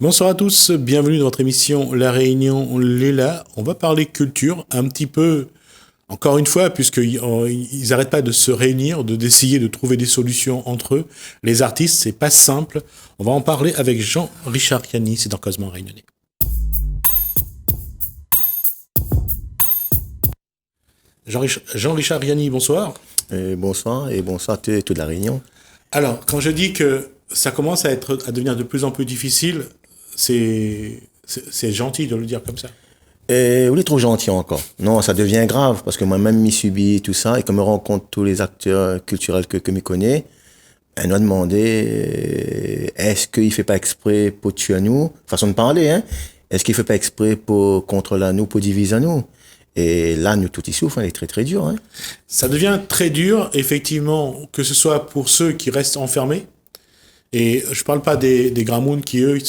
Bonsoir à tous, bienvenue dans votre émission La Réunion Léla. On va parler culture un petit peu, encore une fois, puisqu'ils n'arrêtent pas de se réunir, d'essayer de trouver des solutions entre eux. Les artistes, c'est pas simple. On va en parler avec Jean-Richard Yanni, c'est dans Cosmo Réunionnais. Jean-Richard Yanni, bonsoir. Bonsoir à toute la Réunion. Alors, quand je dis que ça commence à devenir de plus en plus difficile, c'est gentil de le dire comme ça. Vous êtes trop gentil encore. Non, ça devient grave parce que moi-même, m'y subis tout ça et comme je rencontre tous les acteurs culturels que je connais, on a demandé est-ce qu'il fait pas exprès pour tuer à nous, façon de parler, hein? Est-ce qu'il fait pas exprès pour contrôler à nous, pour diviser à nous? Et là, nous, tout y souffre, il est très très dur. Hein. Ça devient très dur, effectivement, que ce soit pour ceux qui restent enfermés. Et je parle pas des Gramounes qui, eux,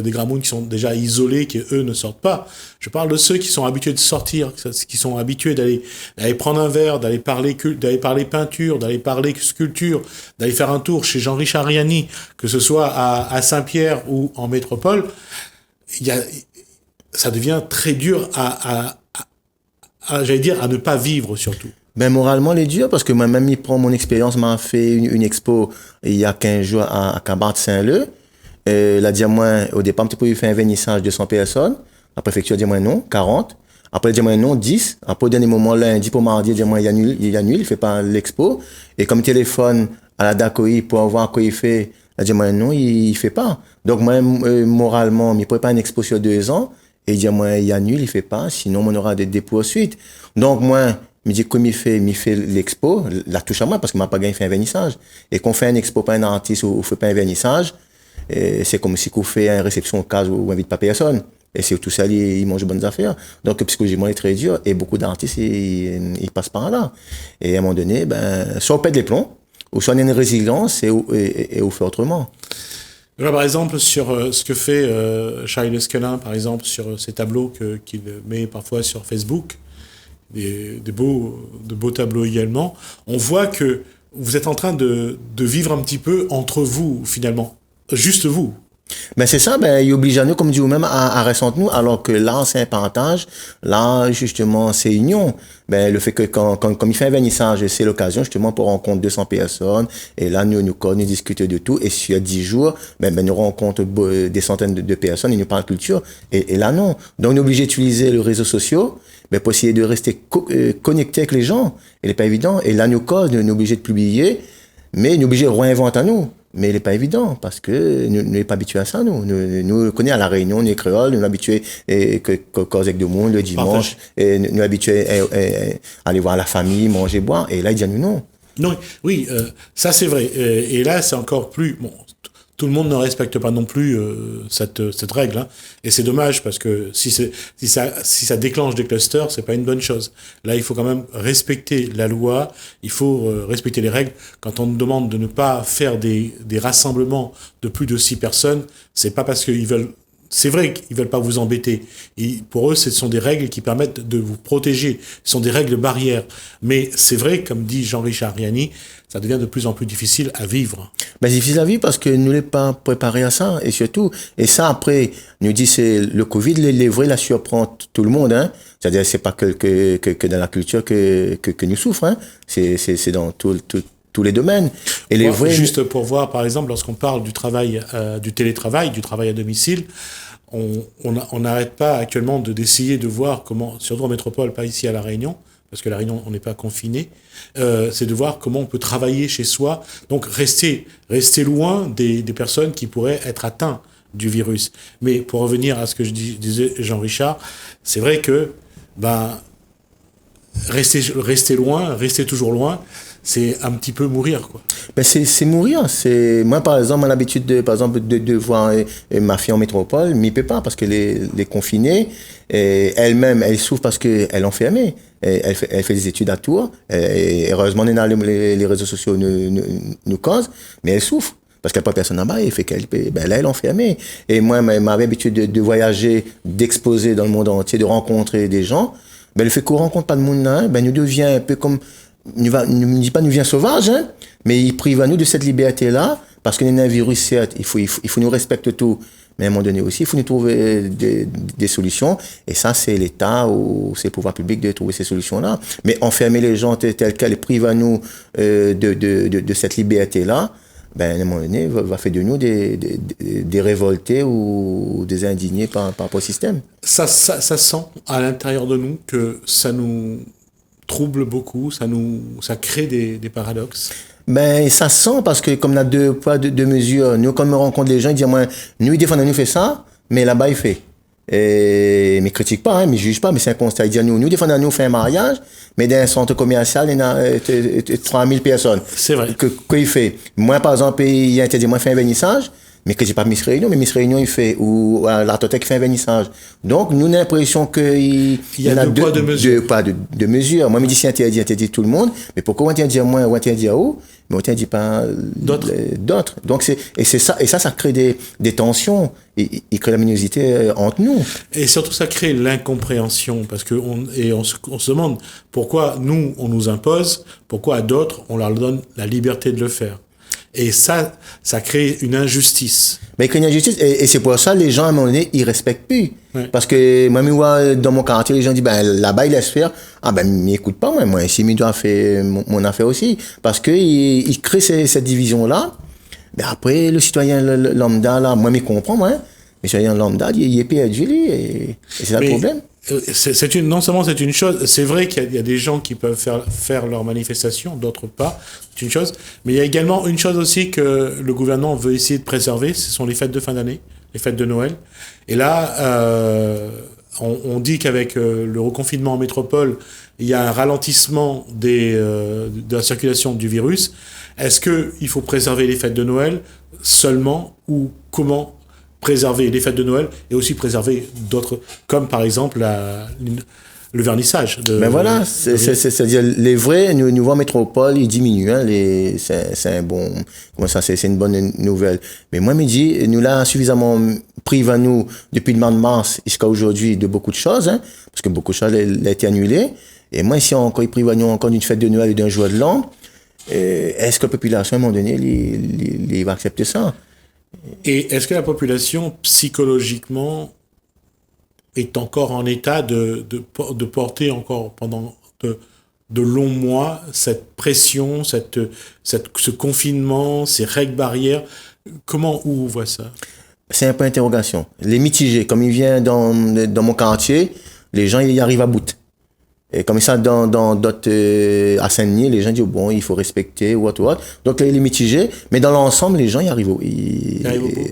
des Gramounes qui sont déjà isolés, qui, eux, ne sortent pas. Je parle de ceux qui sont habitués de sortir, qui sont habitués d'aller prendre un verre, d'aller parler peinture, d'aller parler sculpture, d'aller faire un tour chez Jean-Richard Yanni, que ce soit à Saint-Pierre ou en métropole. Ça devient très dur j'allais dire, à ne pas vivre surtout. Ben, moralement, il est dur parce que moi-même, il prend mon expérience, m'a fait une expo il y a 15 jours à Cabarde-Saint-Leu. Il a dit à moi, au départ, tu peux faire un vernissage de 100 personnes. La préfecture a dit à moi non, 40. Après, il a dit à moi non, 10. Après, au dernier moment, lundi pour mardi, il a dit à moi, il annule, il fait pas l'expo. Et comme il téléphone à la DACOI pour voir quoi il fait, il a dit à moi non, il fait pas. Donc, moi, moralement, il ne pourrait pas une expo sur 2 ans. Et il dit à moi, il annule, il fait pas, sinon on aura des poursuites. Donc moi, il me dit comme il fait l'expo, la touche à moi parce que m'a pas gagné fait un vernissage. Et qu'on fait une expo pas un artiste ou fait pas un vernissage, c'est comme si qu'on fait une réception au cas où on invite pas personne. Et c'est tout ça, il mange de bonnes affaires. Donc psychologiquement, il est très dur et beaucoup d'artistes, ils passent par là. Et à un moment donné, ben, soit on pète les plombs, ou soit on a une résilience et on fait autrement. Là, par exemple, sur ce que fait Charlie Lesquelin, par exemple, sur ses tableaux qu'il met parfois sur Facebook, de beaux tableaux également, on voit que vous êtes en train de vivre un petit peu entre vous, finalement. Juste vous. Ben c'est ça, ben il oblige à nous, comme dit vous-même, à rester entre nous, alors que là c'est un partage, là justement c'est union. Ben le fait que comme il fait un vernissage, c'est l'occasion justement pour rencontrer 200 personnes, et là nous discutons de tout, et sur 10 jours, ben nous rencontrons des centaines de personnes, et nous parlons culture, et là non. Donc on est obligé d'utiliser les réseaux sociaux, ben pour essayer de rester connecté avec les gens, et c'est pas évident, et là nous est obligé de publier, mais nous est obligé de réinventer à nous. Mais il n'est pas évident, parce que nous n'est pas habitués à ça, nous. Nous connaissons à La Réunion, nous, créoles, nous sommes habitués à causer avec du monde le dimanche, et nous sommes habitués à aller voir la famille, manger, boire, et là, il dit à nous non. Non, oui, ça c'est vrai. Et là, c'est encore plus... Bon, tout le monde ne respecte pas non plus cette règle, hein. Et c'est dommage parce que si ça déclenche des clusters, c'est pas une bonne chose. Là, il faut quand même respecter la loi, il faut respecter les règles. Quand on nous demande de ne pas faire des rassemblements de plus de 6 personnes, c'est pas parce qu'ils veulent... C'est vrai qu'ils veulent pas vous embêter. Et pour eux, ce sont des règles qui permettent de vous protéger. Ce sont des règles barrières. Mais c'est vrai, comme dit Jean-Richard Yanni, ça devient de plus en plus difficile à vivre. Ben, c'est difficile à vivre parce que nous n'est pas préparés à ça. Et surtout, et ça après, nous dit c'est le Covid, les vrais, la surprend tout le monde, hein. C'est-à-dire, c'est pas que dans la culture que nous souffrons, hein. C'est dans tous les domaines. Et les vrais... Juste pour voir, par exemple, lorsqu'on parle du travail, du télétravail, du travail à domicile, on n'arrête pas actuellement d'essayer de voir comment, surtout en métropole, pas ici à La Réunion, parce que La Réunion, on n'est pas confiné, c'est de voir comment on peut travailler chez soi, donc rester loin des personnes qui pourraient être atteintes du virus. Mais pour revenir à ce que je disais, Jean-Richard, c'est vrai que rester loin, rester toujours loin, c'est un petit peu mourir, quoi. Ben c'est mourir. Moi par exemple, j'ai l'habitude de voir ma fille en métropole, mais peut pas parce que les confinée, elle-même elle souffre parce que elle est enfermée. Elle fait des études à Tours. Et heureusement les réseaux sociaux nous causent, mais elle souffre. Parce qu'elle n'a pas personne là-bas, et fait qu'elle, là, elle est enfermée. Et moi, m'avait l'habitude de voyager, d'exposer dans le monde entier, de rencontrer des gens. Ben, le fait qu'on rencontre pas de monde là, ben, nous devient un peu comme, ne dit pas nous vient sauvage, hein, mais il prive à nous de cette liberté-là, parce qu'on est un virus, certes, il faut nous respecter tout, mais à un moment donné aussi, il faut nous trouver des solutions. Et ça, c'est l'État ou c'est le pouvoir public de trouver ces solutions-là. Mais enfermer les gens tels quels, priver nous de cette liberté-là, ben, à un moment donné, va faire de nous des révoltés ou des indignés par rapport au système. Ça sent à l'intérieur de nous que ça nous trouble beaucoup, ça crée des paradoxes. Ben, ça sent parce que comme on a deux poids, deux mesures, nous, quand on rencontre les gens, ils disent, moi, nous, ils défendent, nous fait ça, mais là-bas, il fait. Et, mais critique pas, hein, mais juge pas, mais c'est un constat. Ils disent, nous défendons, nous fait un mariage, mais dans un centre commercial, il y a 3000 personnes. C'est vrai. Qu'il fait. Moi, par exemple, il y a interdit, moi, fait un vernissage, mais que j'ai pas Miss Réunion, mais Miss Réunion, il fait, ou l'Artothèque fait un vernissage. Donc, nous, on a l'impression qu'il y a deux poids, deux mesures. De mesures. Moi, je me dis, si interdit tout le monde, mais pourquoi on interdit à moi, ou interdit à où? Mais on interdit pas d'autres. Donc, c'est ça, et ça crée des tensions, il crée la minosité entre nous. Et surtout, ça crée l'incompréhension, parce que on se demande pourquoi nous, on nous impose, pourquoi à d'autres, on leur donne la liberté de le faire. Et ça crée une injustice. Mais il crée une injustice, et c'est pour ça, les gens, à un moment donné, ils respectent plus. Ouais. Parce que, moi, dans mon quartier, les gens disent, ben, là-bas, ils laissent faire. Ah, ben, m'écoute pas, moi, si je dois faire mon affaire aussi. Parce que, ils créent cette division-là. Ben, après, le citoyen lambda, là, moi, m'y comprends, moi, hein. Le citoyen lambda, il est perdu, lui, et c'est ça le problème. Non seulement c'est une chose, c'est vrai qu'il y a des gens qui peuvent faire leur manifestation, d'autres pas, c'est une chose, mais il y a également une chose aussi que le gouvernement veut essayer de préserver, ce sont les fêtes de fin d'année, les fêtes de Noël. Et là, on dit qu'avec le reconfinement en métropole, il y a un ralentissement de la circulation du virus. Est-ce qu'il faut préserver les fêtes de Noël seulement, ou comment préserver les fêtes de Noël et aussi préserver d'autres, comme par exemple le vernissage. Ben voilà, c'est-à-dire les vrais nouveaux en métropole, ils diminuent. Hein, c'est un bon, comment ça, c'est une bonne nouvelle. Mais moi, je me dis, nous là suffisamment privé à nous depuis le mois de mars jusqu'à aujourd'hui de beaucoup de choses, hein, parce que beaucoup de choses ont été annulées. Et moi, ici encore, ils privent à nous encore d'une fête de Noël et d'un jour de l'an. Est-ce que la population, à un moment donné, il va accepter ça? Et est-ce que la population, psychologiquement, est encore en état de porter encore pendant de longs mois cette pression, ce confinement, ces règles barrières? Où on voit ça? C'est un point d'interrogation. Les mitigés, comme il vient dans mon quartier, les gens y arrivent à bout. Et comme ça, dans d'autres, à Saint-Denis, les gens disent, bon, il faut respecter, ou autre. Donc, les mitigés, mais dans l'ensemble, les gens y arrivent ils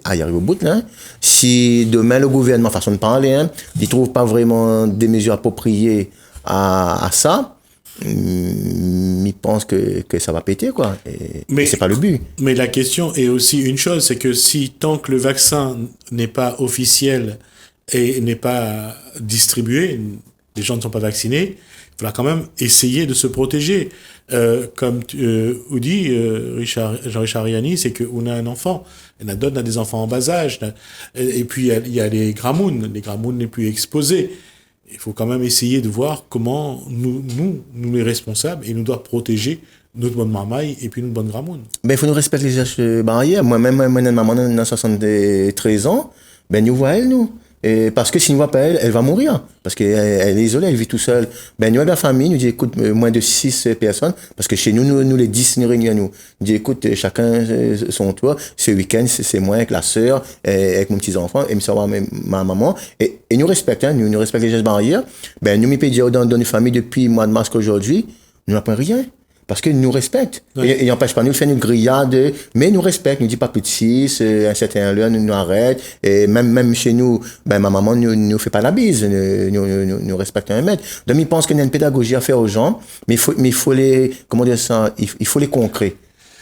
arrivent au bout, là. Si demain, le gouvernement, façon de parler, hein, il trouve pas vraiment des mesures appropriées à ça, il pense que ça va péter, quoi. Mais c'est pas le but. Mais la question est aussi une chose, c'est que si, tant que le vaccin n'est pas officiel et n'est pas distribué, les gens ne sont pas vaccinés, il faudra quand même essayer de se protéger. Comme dit Jean-Richard Riani, c'est qu'on a un enfant. On a des enfants en bas âge. Et puis, il y a les gramounes. Les gramounes les plus exposés. Il faut quand même essayer de voir comment nous les responsables, et nous doit protéger notre bonne marmaille et puis notre bonne gramoune. Ben, il faut nous respecter les gestes barrières. Moi-même, ma maman a 73 ans. Ben, nous voyons, nous. Et parce que si nous voit pas elle va mourir. Parce qu'elle est isolée, elle vit tout seule. Ben, nous, la famille, nous dit, écoute, moins de 6 personnes. Parce que chez nous les 10, nous réunions, nous. Nous dit, écoute, chacun son tour. Ce week-end, c'est moi avec la sœur, avec mon petit-enfant, et me savoir ma maman. Et nous respectons, nous respectons les gestes barrières. Ben, nous, m'y pédions dans une famille depuis le mois de mars qu'aujourd'hui. Nous n'apprenons rien. Parce qu'ils nous respectent. Oui. Et n'empêche pas nous de faire une grillade, mais ils nous respectent. Nous dit pas plus de 6, un certain heure, nous arrête. Et même chez nous, ben, ma maman nous fait pas la bise, nous respecte un mètre. Donc, ils pensent qu'il y a une pédagogie à faire aux gens, mais il faut les, comment dire ça, il faut les concret.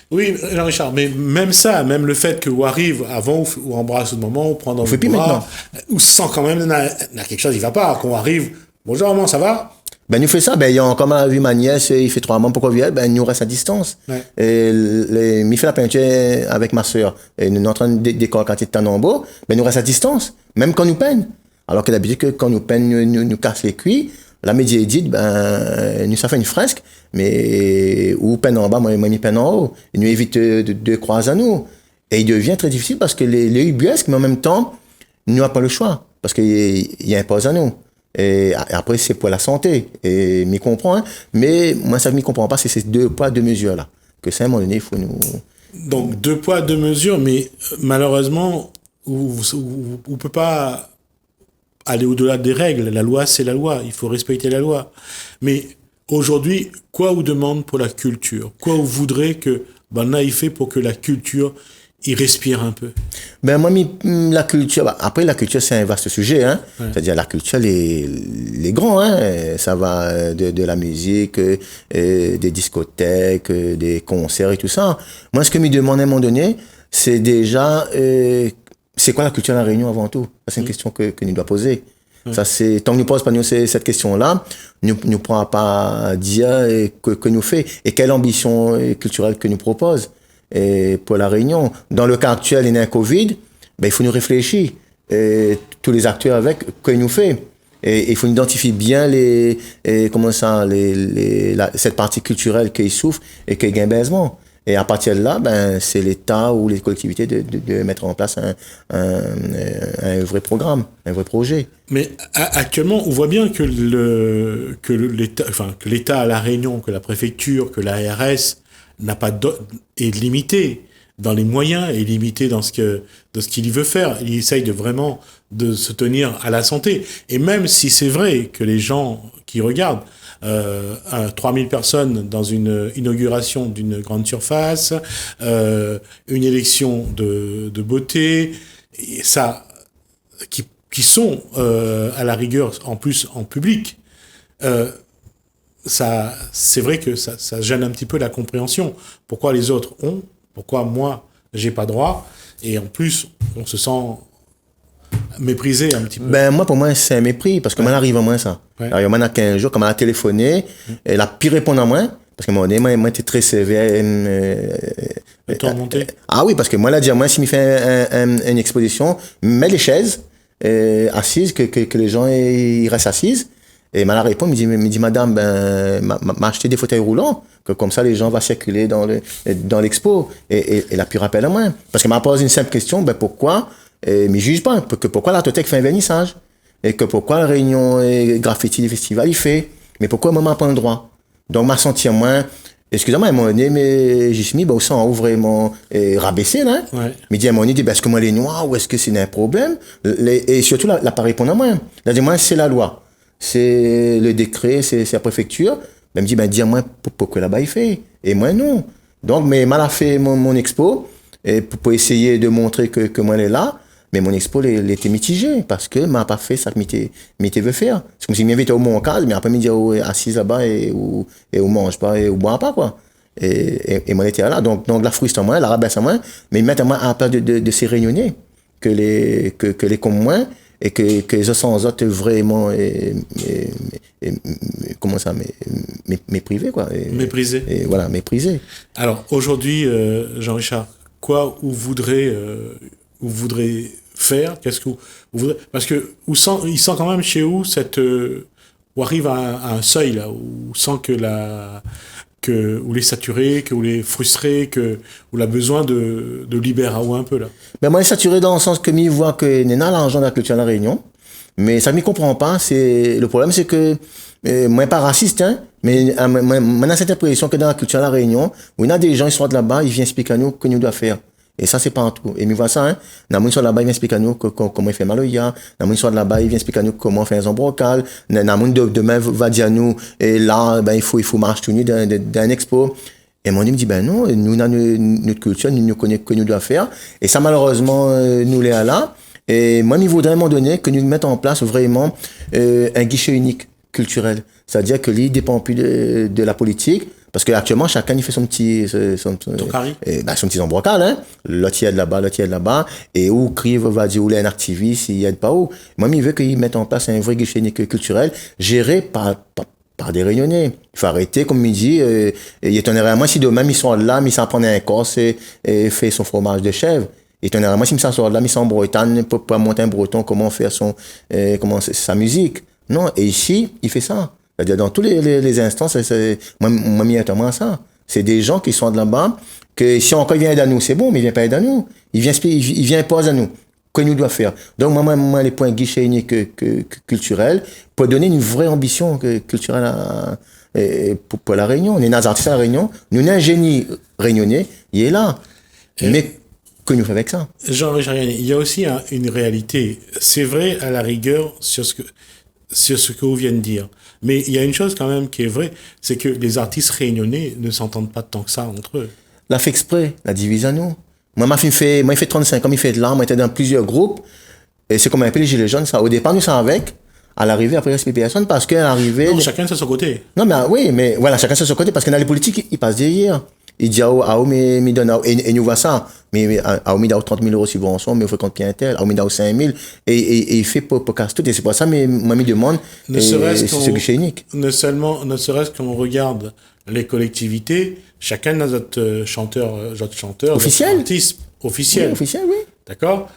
Oui, Jean-Richard, mais même ça, même le fait qu'on arrive avant ou embrasse au moment, on prend dans le bras, ou sent quand même, il y a quelque chose qui va pas, qu'on arrive, bonjour maman, ça va? Ben, nous fait ça, ben, comme on a vu ma nièce, il fait 3 mois, pourquoi vient, ben, nous reste à distance. Ouais. Et il fait la peinture avec ma sœur. Et nous sommes en train de décorer quand il est en beau, ben, nous reste à distance. Même quand nous peignons. Alors que d'habitude, que quand nous peignons, nous casse les cuits. La média dit, ben, nous, ça fait une fresque, mais, ou peine en bas, moi, il peine en haut. Il nous évite de croiser à nous. Et il devient très difficile parce que les ubuesques, mais en même temps, nous n'avons pas le choix, parce qu'il impose à nous. Et après, c'est pour la santé. Et m'y comprend, hein? Mais moi, ça ne m'y comprend pas, c'est ces 2 poids, 2 mesures-là. Que c'est à un moment donné, il faut nous... Donc, 2 poids, 2 mesures, mais malheureusement, on ne peut pas aller au-delà des règles. La loi, c'est la loi. Il faut respecter la loi. Mais aujourd'hui, quoi vous demande pour la culture? Quoi vous voudrez que Banda y fait pour que la culture y respire un peu? Ben moi, la culture, après la culture, c'est un vaste sujet, hein. Ouais. C'est-à-dire la culture, les grands, hein. Ça va de la musique, des discothèques, des concerts et tout ça. Moi, ce que me demande à un moment donné, c'est déjà, c'est quoi la culture à La Réunion avant tout? Ça, c'est une question que nous doit poser. Ça, c'est, tant que nous pose pas nous cette question-là, nous ne pourrons pas dire que nous fait et quelle ambition culturelle que nous propose. Et pour La Réunion, dans le cas actuel, il y a un Covid, ben, il faut nous réfléchir. Et tous les acteurs avec, que nous fait. Et il faut identifier bien cette partie culturelle qui souffre et qui gagne baisement. Et à partir de là, ben, c'est l'État ou les collectivités de mettre en place un vrai programme, un vrai projet. Mais actuellement, on voit bien que l'État à La Réunion, que la préfecture, que l'ARS est limité dans les moyens, est limité dans ce qu'il veut faire. Il essaye vraiment de se tenir à la santé. Et même si c'est vrai que les gens qui regardent 3000 personnes dans une inauguration d'une grande surface, une élection de beauté, et ça, qui sont à la rigueur en plus en public, ça, c'est vrai que ça gêne un petit peu la compréhension. Pourquoi les autres ont, pourquoi moi j'ai pas droit, et en plus on se sent méprisé un petit peu. Ben moi pour moi c'est un mépris parce que moi arrive à moi ça. Ouais. Alors moi il y a 15 jours quand elle a téléphoné, elle a pu répondre à moi parce que moi j'étais très sévère. Ah oui parce que moi elle a dit à moi s'il me fait une exposition, mets les chaises assises que les gens ils restent assises. Et elle répond, me dit madame, ben, m'a acheté des fauteuils roulants, que comme ça les gens vont circuler dans l'expo. Et elle a pu rappeler à moi. Parce qu'elle m'a posé une simple question, ben pourquoi, mais je juge pas, pourquoi l'Artothèque fait un vernissage? Et que pourquoi la réunion graffiti du festival il fait? Mais pourquoi moi m'a pas le droit? Donc m'a senti à moi, excusez-moi, à un moment donné, mais j'ai mis, ben, au sens vraiment rabaissé, là. Ouais. Mais dit à un moment donné, ben, est-ce que moi les noirs ou est-ce que c'est un problème? Et surtout, elle n'a pas répondu à moi. Elle a dit, moi, c'est la loi. C'est le décret, c'est la préfecture. Elle me dit, ben, dis-moi pourquoi là-bas il fait. Et moi, non. Donc, mais mal a fait mon expo, et pour essayer de montrer que moi, elle est là. Mais mon expo, elle était mitigée, parce que m'a pas fait ça que m'était veut faire. C'est comme si m'invitait au mon cadre, mais après, me dit, assise là-bas, et on mange pas, et on boit pas, quoi. Et moi, elle était là. Donc, la frustre à moi, la rabaisse à moi, mais ils mettent à moi à peur de ces réunionnais, que les comme moi, et que les autres sans autres vraiment comment ça méprisés quoi Méprisé. Et voilà, méprisés. Alors aujourd'hui Jean-Richard, quoi vous voudrez faire, qu'est-ce que vous voudrez, parce que il sent quand même chez vous cette où arrive à un seuil là où sent que vous les saturez, que vous les frustrez, que vous avez besoin de libérer un peu là. Ben moi, saturé dans le sens que m'y voit que n'est pas l'argent de la culture à La Réunion, mais ça m'y comprend pas. C'est le problème, c'est que moi pas raciste, hein, mais moi a cette impression que dans la culture à La Réunion, où il y a des gens qui sont de là-bas, ils viennent expliquer à nous que nous doit faire. Et ça, c'est partout. Et m'y voit ça, hein. Dans mon soit là-bas, il vient expliquer à nous comment il fait maloya. Dans mon soit là-bas, il vient expliquer à nous comment on fait un zombrocal. Dans mon demain va dire à nous, et là, ben, il faut marcher tout nu d'un expo. Et mon me dit, ben non, nous, dans notre culture, nous connaissons que nous doit faire. Et ça, malheureusement, nous l'est là. Et moi, il voudrait, à un moment donné, que nous mettions en place vraiment, un guichet unique culturel. C'est-à-dire que lui, il dépend plus de la politique. Parce qu'actuellement, chacun, il fait son petit embrocal, hein. L'autre, il y a de là-bas, l'autre, il y a de là-bas. Et où Crive va dire, où il est un activiste, il y a de pas où. Moi, il veut qu'ils mettent en place un vrai guichet unique culturel, géré par des réunionnais. Il faut arrêter, comme il dit, il étonnerait à moi si demain, ils sont là, ils s'en prennent un corse et fait son fromage de chèvre. Il étonnerait à moi si ils sont là, ils sont en Bretagne, pour monter un breton, comment faire sa musique. Non, et ici, il fait ça. C'est-à-dire, dans tous les instances, moi, m'y attends à ça. C'est des gens qui sont de là-bas, que si encore il vient à nous, c'est bon, mais il vient pas à nous. Il vient imposer à nous. que nous devons faire. Donc, moi, les points guichets uniques culturels, pour donner une vraie ambition culturelle pour la Réunion. On est des artistes à la Réunion, nous avons un génie réunionnais, il est là. Mais que nous faisons avec ça? Jean-Richard, il y a aussi une réalité. C'est vrai à la rigueur sur ce que vous venez de dire. Mais il y a une chose quand même qui est vraie, c'est que les artistes réunionnais ne s'entendent pas tant que ça entre eux. La fait exprès, la divise à nous. Moi, il fait 35 ans, il fait de l'art, moi, j'étais dans plusieurs groupes, et c'est comme un peu les Gilets jaunes, ça. Au départ, nous sommes avec, à l'arrivée, après, il reste plus personne, parce qu'à l'arrivée... Non, chacun de son côté. Non, mais oui, mais voilà, chacun de son côté, parce que dans les politiques, ils passent derrière. Ils disent, mais donne, et nous voit ça. Mais, mais 30 000 € subvention, mais il faut compte bien tel, mais 5 000, et il fait pour casser tout, et c'est pour ça, mais moi, me demande, c'est ce guichet unique. Ne serait-ce qu'on regarde les collectivités, chacun a notre chanteur, officiel. Artiste officiel. Oui, officiel, oui. D'accord?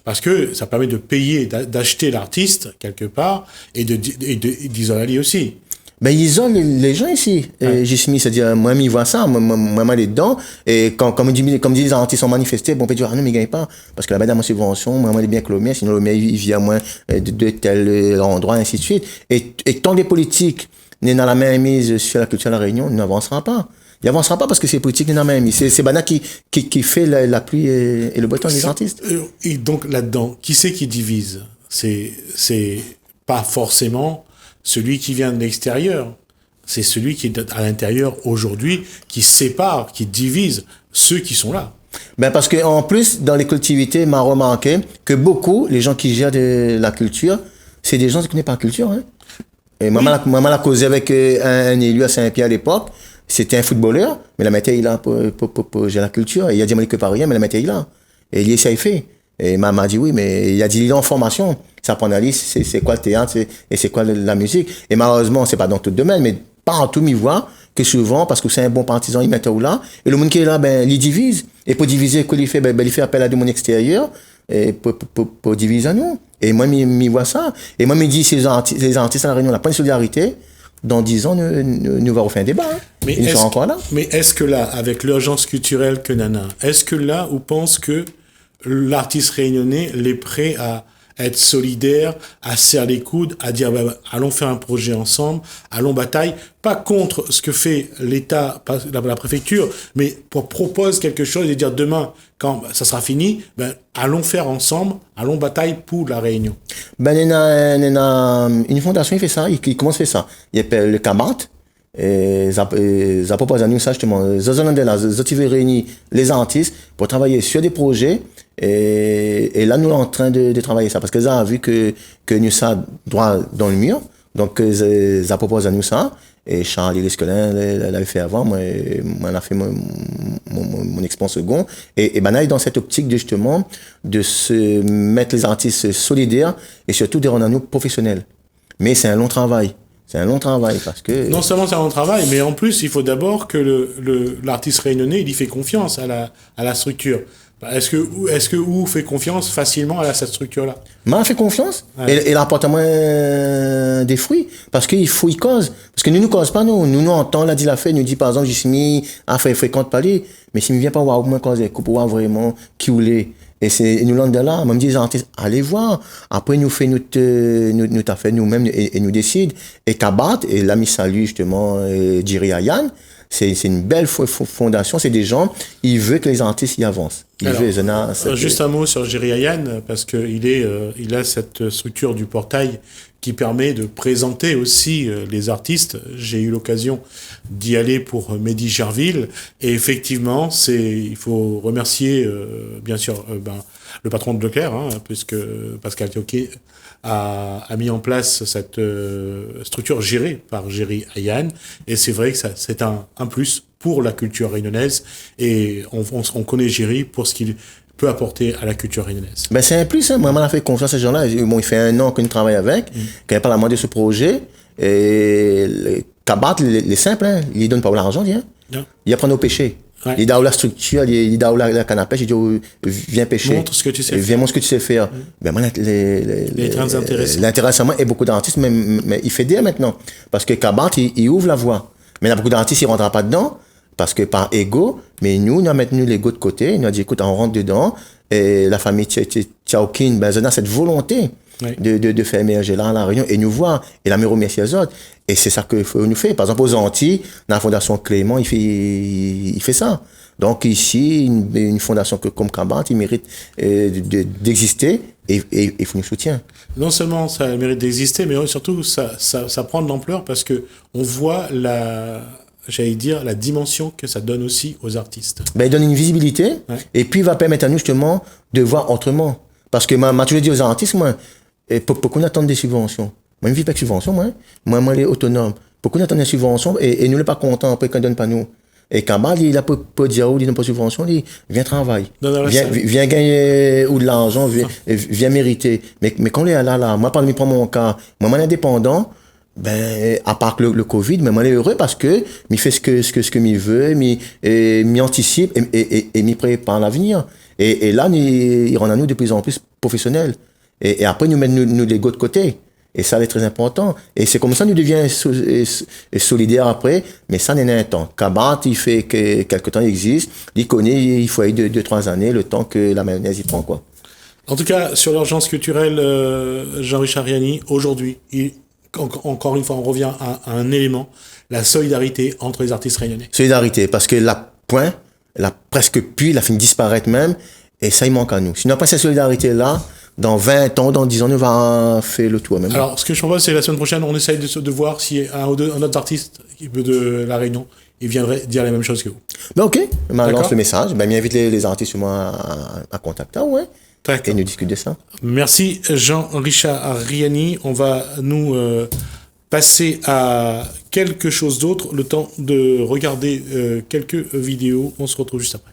Parce que ça permet de payer, d'acheter l'artiste quelque part, et d'isoler aussi. Ben, ils isolent les gens ici. Ouais. J'ai mis, c'est-à-dire, moi, ils voient ça, moi, les dedans, et comme disent les artistes sont manifestés, bon, on peut dire, non, mais ils gagnent pas, parce que là-bas, dans ma subvention, moi, il est bien que le mien, sinon le mien, il vient moins de tel endroit, ainsi de suite. Et tant que les politiques n'est dans la main mise sur la culture de la Réunion, nous n'avancerons pas. Il n'avancera pas parce que c'est politique, n'est dans la main mise. C'est Bana qui fait la pluie et le beau temps des artistes. Et donc, là-dedans, qui c'est qui divise? C'est pas forcément celui qui vient de l'extérieur. C'est celui qui est à l'intérieur aujourd'hui, qui sépare, qui divise ceux qui sont là. Ben parce que en plus, dans les collectivités, m'a remarqué que beaucoup, les gens qui gèrent de la culture, c'est des gens qui ne connaissent pas la culture. Hein. Et maman l'a causé avec un élu à Saint-Pierre à l'époque. C'était un footballeur, mais la métier il a pour gérer la culture. Et il a dit que pas rien, mais la métier il a. Et il essaie fait. Et maman a dit oui, mais il a dit il est en formation. Ça prend la liste, c'est quoi le théâtre, et c'est quoi la musique. Et malheureusement, c'est pas dans tout le domaine, mais partout, il voit que souvent, parce que c'est un bon partisan, il met tout là. Et le monde qui est là, ben, il divise. Et pour diviser, qu'il fait, ben, il fait appel à du monde extérieur, et pour diviser à nous. Et moi, il voit ça. Et moi, il dit, les artistes à la Réunion, on n'a pas une solidarité. Dans 10 ans, nous allons refaire un débat. Hein. Mais ils sont encore là. Mais est-ce que là, avec l'urgence culturelle que Nana, est-ce que là, on pense que l'artiste réunionnais est prêt à être solidaire, à serrer les coudes, à dire allons faire un projet ensemble, allons bataille, pas contre ce que fait l'État, la préfecture, mais propose quelque chose et dire demain, quand ça sera fini, allons faire ensemble, allons bataille pour la Réunion. Il y a une fondation qui fait ça, qui commence à faire ça. Il appelle le CAMAT. Et ça propose à nous ça justement, réunir les artistes pour travailler sur des projets et là nous sommes en train de travailler ça parce que ça a vu que nous ça droit dans le mur donc ça propose à nous ça et Charles Lesquelin l'avait fait avant moi on a fait mon expérience second et ben là dans cette optique de justement de se mettre les artistes solidaires et surtout de rendre nous professionnels mais c'est un long travail. C'est un long travail parce que... Non seulement c'est un long travail, mais en plus, il faut d'abord que l'artiste réunionnais, il y fait confiance à la structure. Est-ce que vous fait confiance facilement à cette structure-là? Moi, fait confiance. Ouais. Et l'apportement des fruits. Parce qu'il faut y cause. Parce que nous cause pas, nous. Nous, entend, l'a dit la fait, nous dit par exemple, Jissimi, fréquente pas lui. Mais s'il ne vient pas voir, moi, cause, pour voir vraiment qui vous l'est. Et c'est nous l'on de là, même des artistes, allez voir. Après nous fait nous t'a fait nous-mêmes et nous décide. Et Kabat et l'ami salut justement Jiri Ayan, c'est une belle fondation. C'est des gens, ils veulent que les artistes y avancent. Juste un mot sur Jiri Ayan parce que il a cette structure du portail qui permet de présenter aussi les artistes. J'ai eu l'occasion d'y aller pour Mehdi Gerville et effectivement, il faut remercier bien sûr le patron de Leclerc, puisque Pascal Tioquet a mis en place cette structure gérée par Jiri Ayan et c'est vrai que c'est un plus pour la culture réunionnaise et on connaît Jiri pour ce qu'il peut apporter à la culture réunionnaise. Ben c'est un plus, hein. Moi, on a fait confiance à ces gens-là. Bon, il fait 1 an qu'on travaille avec, qu'il parle à moi de ce projet. Et Kabat, les simples, hein. Il ne donne pas l'argent, hein. Yeah. Il apprend au pêcher. Ouais. Il donne la structure, il donne la canne à pêche, il dit viens pêcher. Montre ce que tu sais faire. Viens montrer ce que tu sais faire. Ben moi, l'intéressement est beaucoup d'artistes, mais il fait dire maintenant. Parce que Kabat, il ouvre la voie. Mais il y a beaucoup d'artistes, il ne rentrera pas dedans. parce que par ego, mais nous, on a maintenu l'ego de côté, on a dit, écoute, on rentre dedans, et la famille Tchaokin, ben, on a cette volonté de faire émerger là, la Réunion, et nous voir, et la me remercier les autres. Et c'est ça qu'il faut nous faire. Par exemple, aux Antilles, dans la Fondation Clément, il fait ça. Donc ici, une fondation comme Kabat, il mérite d'exister, et il faut nous soutien. Non seulement ça mérite d'exister, mais surtout ça prend de l'ampleur parce que on voit la dimension que ça donne aussi aux artistes. Ben, il donne une visibilité, et puis il va permettre à nous justement de voir autrement. Parce que moi, toujours dit aux artistes, moi, pourquoi on attend des subventions? Moi, je ne vis pas de subventions, moi. Moi, je suis autonome. Pourquoi on attend des subventions et nous ne sommes pas contents après qu'on ne donne pas nous? Et quand il a pas dire il n'a pas de subvention, il viens travailler. Viens gagner ou de l'argent, viens mériter. Mais quand il est là, moi, par exemple, je prends mon cas, moi, je suis indépendant, ben, à part le Covid, mais moi, je suis heureux parce que je fais ce que je veux, je anticipe et je prépare l'avenir. Et là, il rend à nous de plus en plus professionnels. Et après, nous mettons nous l'ego de côté. Et ça, c'est très important. Et c'est comme ça que nous devions solidaires après. Mais ça, n'est un temps. Kabat, il fait que quelque temps, il existe. Il connaît, il faut aller 2-3 années, le temps que la mayonnaise y prend, quoi. En tout cas, sur l'urgence culturelle, Jean-Richard Riani, aujourd'hui, encore une fois, on revient à un élément, la solidarité entre les artistes réunionnais. Solidarité, parce que la pointe, elle a presque pu, elle a fini de disparaître même, et ça, il manque à nous. Si on n'a pas cette solidarité-là, dans 20 ans, dans 10 ans, on va faire le tour même. Alors, ce que je propose, c'est la semaine prochaine, on essaye de voir si un autre artiste de La Réunion, il viendrait dire la même chose que vous. Ben ok, je lance le message, ben m'invite les artistes à contacter, ouais. Et nous discuter de ça. Merci Jean-Richard Riani. On va nous passer à quelque chose d'autre, le temps de regarder quelques vidéos. On se retrouve juste après.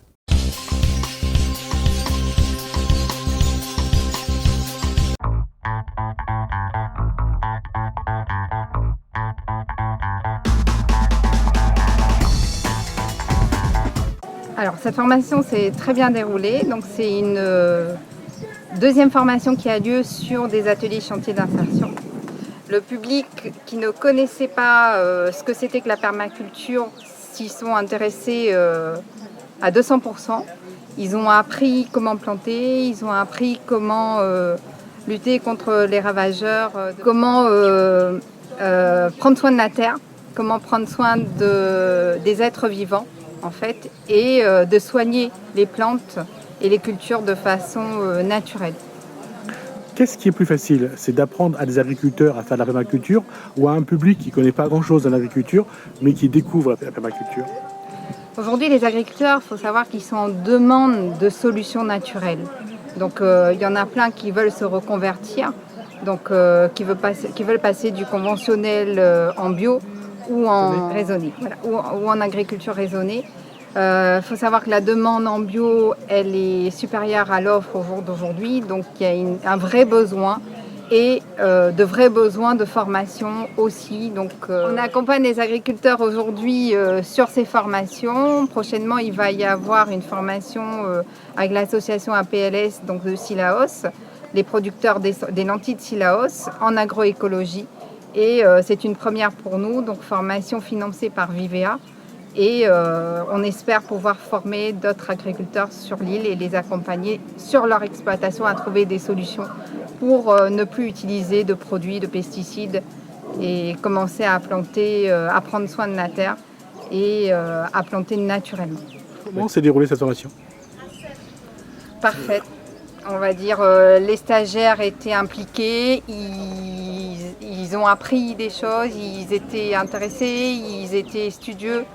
Alors, cette formation s'est très bien déroulée. Donc, c'est une deuxième formation qui a lieu sur des ateliers chantiers d'insertion. Le public qui ne connaissait pas ce que c'était que la permaculture s'y sont intéressés à 200%. Ils ont appris comment planter, ils ont appris comment lutter contre les ravageurs, comment prendre soin de la terre, comment prendre soin des êtres vivants, en fait, et de soigner les plantes et les cultures de façon naturelle. Qu'est-ce qui est plus facile? C'est d'apprendre à des agriculteurs à faire de la permaculture ou à un public qui ne connaît pas grand-chose en agriculture, mais qui découvre la permaculture? Aujourd'hui, les agriculteurs, il faut savoir qu'ils sont en demande de solutions naturelles. Donc, il y en a plein qui veulent se reconvertir, donc qui veulent passer du conventionnel en bio ou en raisonné, voilà, ou en agriculture raisonnée. Faut savoir que la demande en bio, elle est supérieure à l'offre au jour d'aujourd'hui, donc il y a un vrai besoin et de vrais besoins de formation aussi. Donc, on accompagne les agriculteurs aujourd'hui sur ces formations. Prochainement, il va y avoir une formation avec l'association APLS, donc de Sillaos, les producteurs des lentilles de Sillaos en agroécologie. Et c'est une première pour nous, donc formation financée par Vivea. Et on espère pouvoir former d'autres agriculteurs sur l'île et les accompagner sur leur exploitation à trouver des solutions pour ne plus utiliser de produits, de pesticides et commencer à planter, à prendre soin de la terre et à planter naturellement. Comment s'est déroulée cette formation? Parfaite. On va dire, les stagiaires étaient impliqués, ils ont appris des choses, ils étaient intéressés, ils étaient studieux.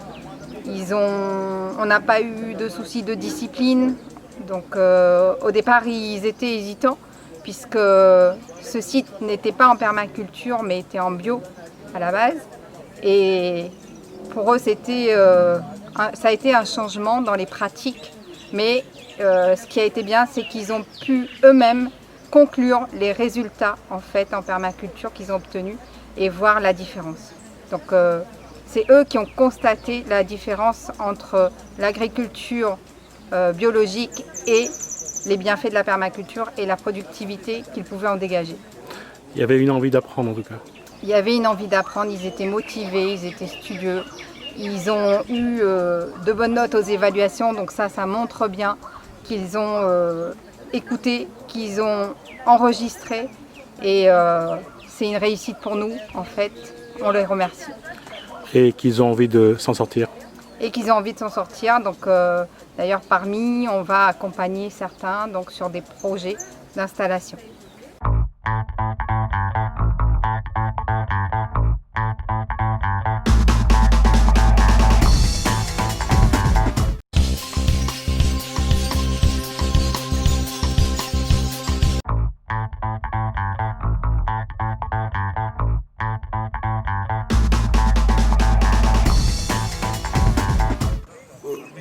On n'a pas eu de soucis de discipline, donc au départ ils étaient hésitants puisque ce site n'était pas en permaculture mais était en bio à la base, et pour eux ça a été un changement dans les pratiques, mais ce qui a été bien, c'est qu'ils ont pu eux-mêmes conclure les résultats en fait en permaculture qu'ils ont obtenus et voir la différence. Donc c'est eux qui ont constaté la différence entre l'agriculture biologique et les bienfaits de la permaculture et la productivité qu'ils pouvaient en dégager. Il y avait une envie d'apprendre en tout cas. Il y avait une envie d'apprendre, ils étaient motivés, ils étaient studieux Ils ont eu de bonnes notes aux évaluations, donc ça montre bien qu'ils ont écouté, qu'ils ont enregistré. Et c'est une réussite pour nous, en fait. On les remercie. Et qu'ils ont envie de s'en sortir. Et qu'ils ont envie de s'en sortir. Donc, d'ailleurs, parmi, on va accompagner certains donc, sur des projets d'installation.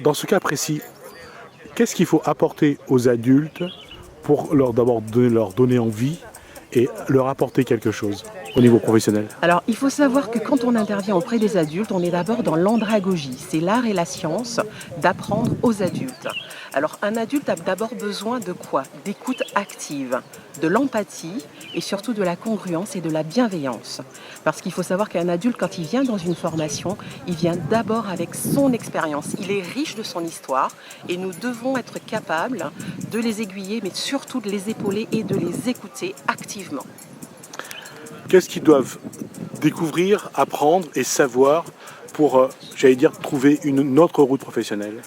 Dans ce cas précis, qu'est-ce qu'il faut apporter aux adultes pour d'abord leur donner envie et leur apporter quelque chose au niveau professionnel? Alors, il faut savoir que quand on intervient auprès des adultes, on est d'abord dans l'andragogie. C'est l'art et la science d'apprendre aux adultes. Alors, un adulte a d'abord besoin de quoi? D'écoute active, de l'empathie et surtout de la congruence et de la bienveillance. Parce qu'il faut savoir qu'un adulte, quand il vient dans une formation, il vient d'abord avec son expérience. Il est riche de son histoire et nous devons être capables de les aiguiller, mais surtout de les épauler et de les écouter activement. Qu'est-ce qu'ils doivent découvrir, apprendre et savoir pour, trouver une autre route professionnelle?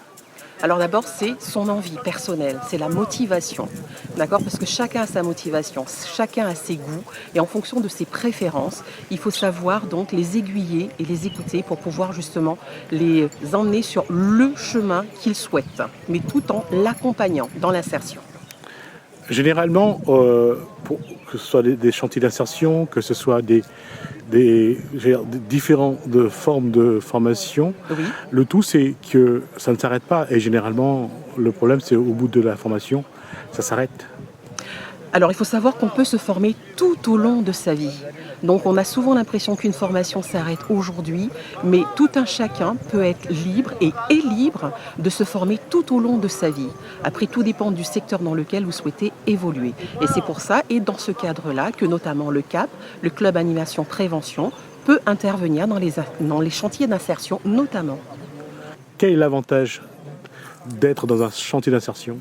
Alors d'abord, c'est son envie personnelle, c'est la motivation, d'accord? Parce que chacun a sa motivation, chacun a ses goûts, et en fonction de ses préférences, il faut savoir donc les aiguiller et les écouter pour pouvoir justement les emmener sur le chemin qu'ils souhaitent, mais tout en l'accompagnant dans l'insertion. Généralement, que ce soit des chantiers d'insertion, que ce soit des différentes formes de formation, Oui. le tout c'est que ça ne s'arrête pas. Et généralement, le problème c'est au bout de la formation, ça s'arrête. Alors il faut savoir qu'on peut se former tout au long de sa vie. Donc on a souvent l'impression qu'une formation s'arrête aujourd'hui, mais tout un chacun peut être libre et est libre de se former tout au long de sa vie. Après, tout dépend du secteur dans lequel vous souhaitez évoluer. Et c'est pour ça, et dans ce cadre-là, que notamment le CAP, le Club Animation Prévention, peut intervenir dans les chantiers d'insertion notamment. Quel est l'avantage d'être dans un chantier d'insertion?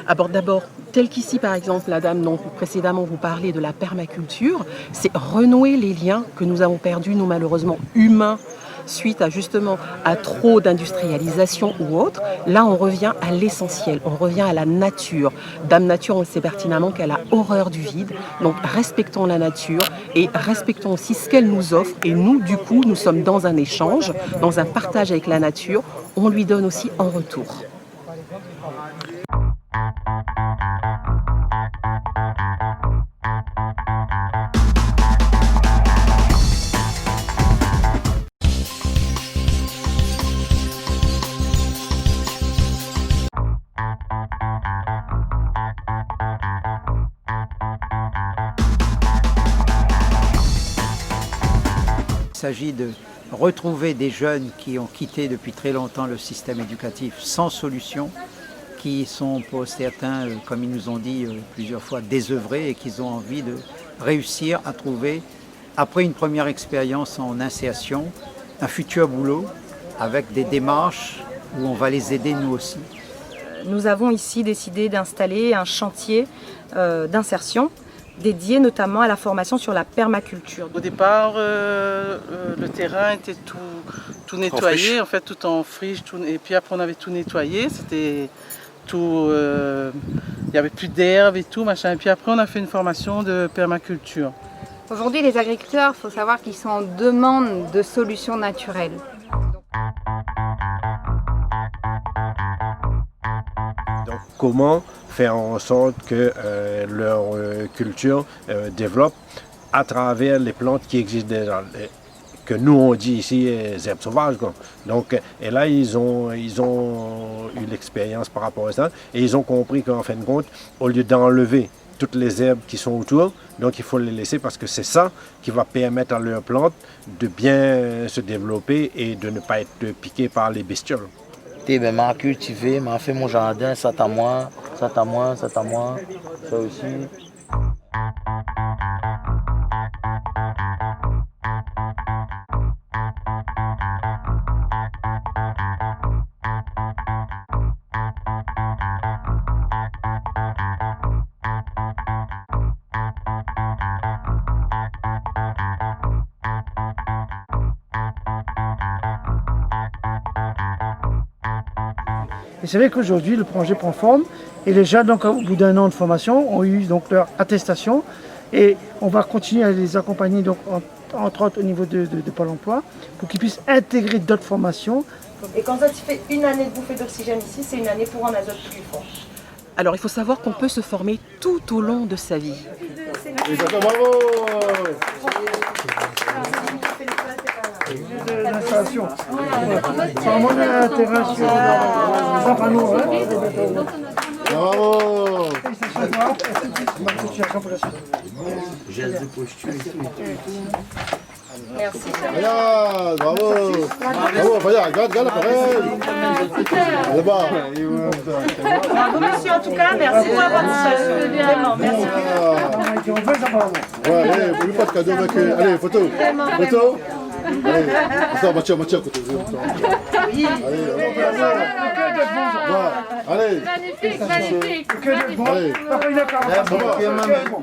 Aborde d'abord, tel qu'ici par exemple, la dame dont précédemment vous parliez de la permaculture, c'est renouer les liens que nous avons perdus, nous malheureusement humains, suite à trop d'industrialisation ou autre. Là, on revient à l'essentiel, on revient à la nature. Dame Nature, on sait pertinemment qu'elle a horreur du vide, donc respectons la nature et respectons aussi ce qu'elle nous offre. Et nous, du coup, nous sommes dans un échange, dans un partage avec la nature, on lui donne aussi en retour. Il s'agit de retrouver des jeunes qui ont quitté depuis très longtemps le système éducatif sans solution, qui sont pour certains, comme ils nous ont dit plusieurs fois, désœuvrés et qui ont envie de réussir à trouver, après une première expérience en insertion, un futur boulot avec des démarches où on va les aider nous aussi. Nous avons ici décidé d'installer un chantier d'insertion dédié notamment à la formation sur la permaculture. Au départ, le terrain était tout nettoyé, en fait tout en friche, et puis après on avait tout nettoyé, c'était tout, il n'y avait plus d'herbe et tout, machin. Et puis après on a fait une formation de permaculture. Aujourd'hui, les agriculteurs, il faut savoir qu'ils sont en demande de solutions naturelles. Donc, comment faire en sorte que leur culture développe à travers les plantes qui existent déjà, que nous on dit ici herbes sauvages, quoi. Donc, et là ils ont eu l'expérience par rapport à ça et ils ont compris qu'en fin de compte, au lieu d'enlever toutes les herbes qui sont autour, donc il faut les laisser parce que c'est ça qui va permettre à leurs plantes de bien se développer et de ne pas être piquées par les bestioles. Ben, m'a cultivé, m'a fait mon jardin, ça à moi, ça à moi, ça à moi, ça aussi. Et c'est vrai qu'aujourd'hui, le projet prend forme et les jeunes, donc, au bout d'un an de formation, ont eu donc, leur attestation et on va continuer à les accompagner donc, entre autres au niveau de Pôle emploi pour qu'ils puissent intégrer d'autres formations. Et quand ça fait une année de bouffée d'oxygène ici, c'est une année pour un azote plus fort. Alors il faut savoir qu'on peut se former tout au long de sa vie. Bravo! L'installation. C'est vraiment l'intégration. Bravo! Geste de posture et tout. Merci. Regarde, bravo! Bravo, regarde l'appareil! Là-bas! Bravo monsieur en tout cas, merci pour la participation. Vraiment, merci. Ouais, allez, plus pas de cadeau, mec. Allez, photo! Photo! Allez, attends, Mathieu, à côté. Allez, magnifique, magnifique. allez.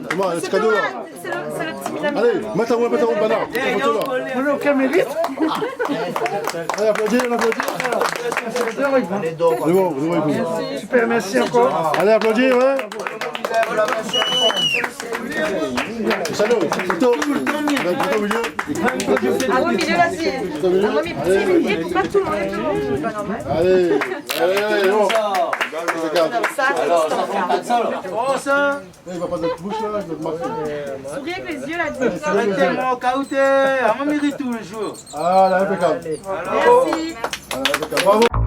Comment, un petit cadeau là? C'est le petit ami. Allez, mets-toi, banane. Photo là. On est au camélite. Allez, applaudis. C'est bon. Super, merci encore. Allez, applaudis, ouais. Salut, photo au milieu. Ah, au milieu là, c'est. Et pas tout le monde, c'est pas normal. Allez, bon. Ça, Il va pas de bouche là, je vais te marquer. souris avec les yeux là. Arrêtez-moi, caouté, on mérite tout le jour. Ah, là, impeccable. Merci. Bravo.